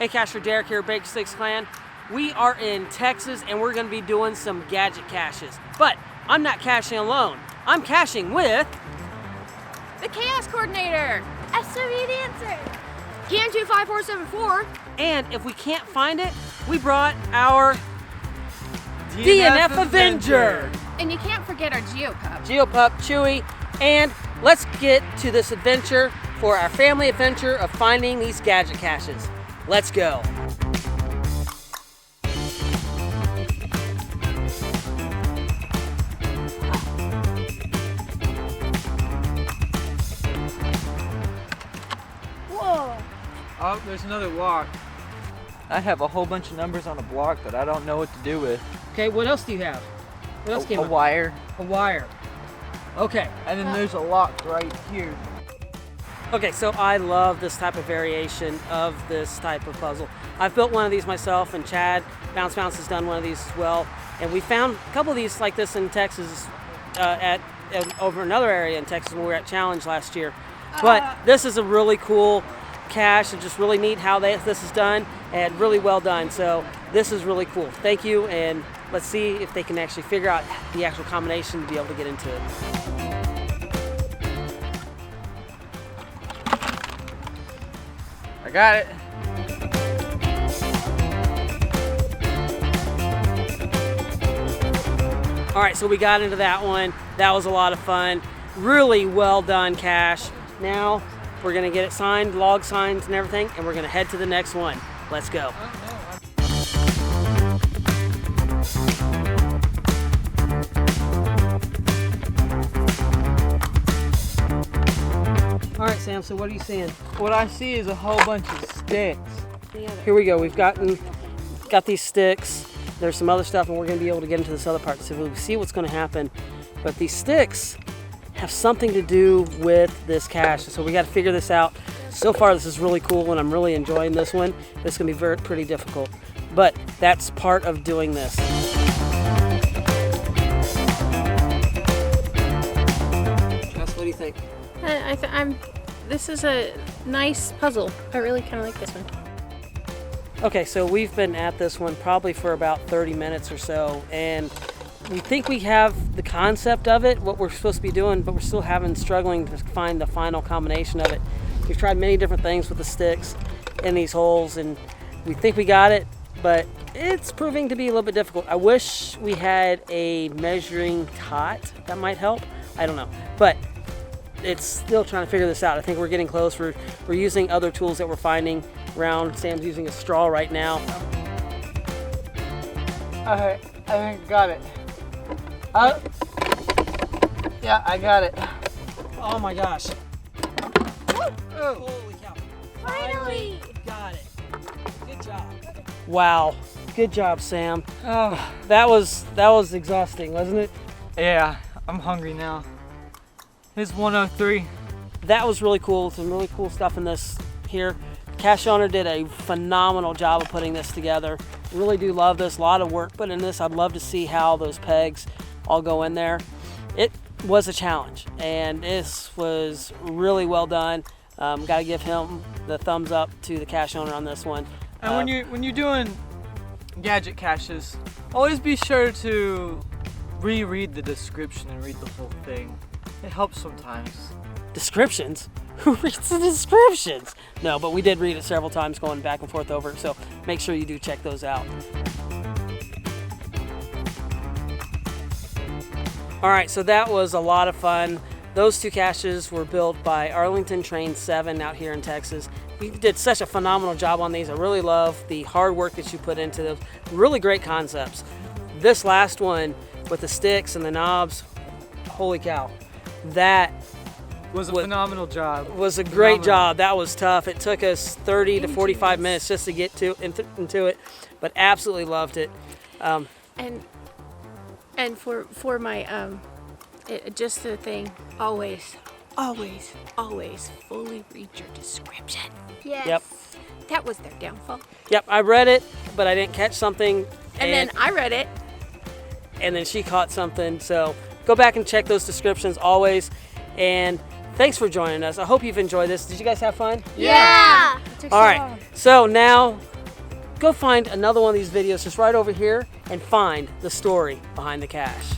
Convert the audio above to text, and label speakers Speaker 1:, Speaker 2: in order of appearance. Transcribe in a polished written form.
Speaker 1: Hey Cacher, Derek here, Baker Six Clan. We are in Texas and we're going to be doing some gadget caches. But I'm not caching alone. I'm caching with
Speaker 2: the Chaos Coordinator, SW Dancer, PM25474.
Speaker 1: And if we can't find it, we brought our DNF Avenger.
Speaker 2: And you can't forget our Geopup.
Speaker 1: Geopup, Chewy, and let's get to this adventure for our family adventure of finding these gadget caches. Let's go.
Speaker 2: Whoa.
Speaker 3: Oh, there's another block. I have a whole bunch of numbers on a block that I don't know what to do with.
Speaker 1: Okay, what else do you have? What else came
Speaker 3: A
Speaker 1: up?
Speaker 3: wire.
Speaker 1: A wire. Okay.
Speaker 3: And then there's a lock right here.
Speaker 1: Okay, so I love this type of variation of this type of puzzle. I've built one of these myself, and Chad Bounce has done one of these as well. And we found a couple of these like this in Texas, over another area in Texas when we were at Challenge last year. But this is a really cool cache, and just really neat how this is done, and really well done. So this is really cool. Thank you, and let's see if they can actually figure out the actual combination to be able to get into it.
Speaker 3: I got it.
Speaker 1: All right, so we got into that one. That was a lot of fun. Really well done cache. Now we're gonna get it signed, log signs and everything, and we're gonna head to the next one. Let's go. All right, Sam, so what are you seeing?
Speaker 3: What I see is a whole bunch of sticks.
Speaker 1: Here we go. We've got these sticks. There's some other stuff, and we're going to be able to get into this other part so we'll see what's going to happen. But these sticks have something to do with this cache, so we got to figure this out. So far, this is really cool, and I'm really enjoying this one. It's going to be pretty difficult, but that's part of doing this. Jess, what do you think?
Speaker 2: This is a nice puzzle. I really kind of like this one.
Speaker 1: Okay, so we've been at this one probably for about 30 minutes or so, and we think we have the concept of it, what we're supposed to be doing, but we're still struggling to find the final combination of it. We've tried many different things with the sticks in these holes, and we think we got it, but it's proving to be a little bit difficult. I wish we had a measuring tot that might help. I don't know, but it's still trying to figure this out. I think we're getting close. We're using other tools that we're finding around. Sam's using a straw right now.
Speaker 3: Alright, I think I got it. Yeah, I got it.
Speaker 1: Oh my gosh.
Speaker 3: Oh.
Speaker 1: Holy cow.
Speaker 2: Finally!
Speaker 1: Got it. Good job. Wow. Good job, Sam.
Speaker 3: Oh.
Speaker 1: That was exhausting, wasn't it?
Speaker 3: Yeah, I'm hungry now. Here's 103.
Speaker 1: That was really cool. Some really cool stuff in this here. Cache owner did a phenomenal job of putting this together. Really do love this. A lot of work put in this. I'd love to see how those pegs all go in there. It was a challenge, and this was really well done. Got to give him the thumbs up to the cache owner on this one.
Speaker 3: And when you're doing gadget caches, always be sure to reread the description and read the whole thing. It helps sometimes.
Speaker 1: Descriptions? Who reads the descriptions? No, but we did read it several times going back and forth over it, so make sure you do check those out. All right, so that was a lot of fun. Those two caches were built by Arlington Train 7 out here in Texas. You did such a phenomenal job on these. I really love the hard work that you put into those. Really great concepts. This last one with the sticks and the knobs, holy cow. That
Speaker 3: was a phenomenal job.
Speaker 1: Was a great job. That was tough. It took us 30 to 45 minutes just to get into it, but absolutely loved it.
Speaker 2: And for my just the thing, always fully read your description. Yes.
Speaker 1: Yep.
Speaker 2: That was their downfall.
Speaker 1: Yep, I read it, but I didn't catch something.
Speaker 2: And then I read it.
Speaker 1: And then she caught something. So go back and check those descriptions always. And thanks for joining us. I hope you've enjoyed this. Did you guys have fun?
Speaker 2: Yeah.
Speaker 1: All right. So now go find another one of these videos just right over here and find the story behind the cache.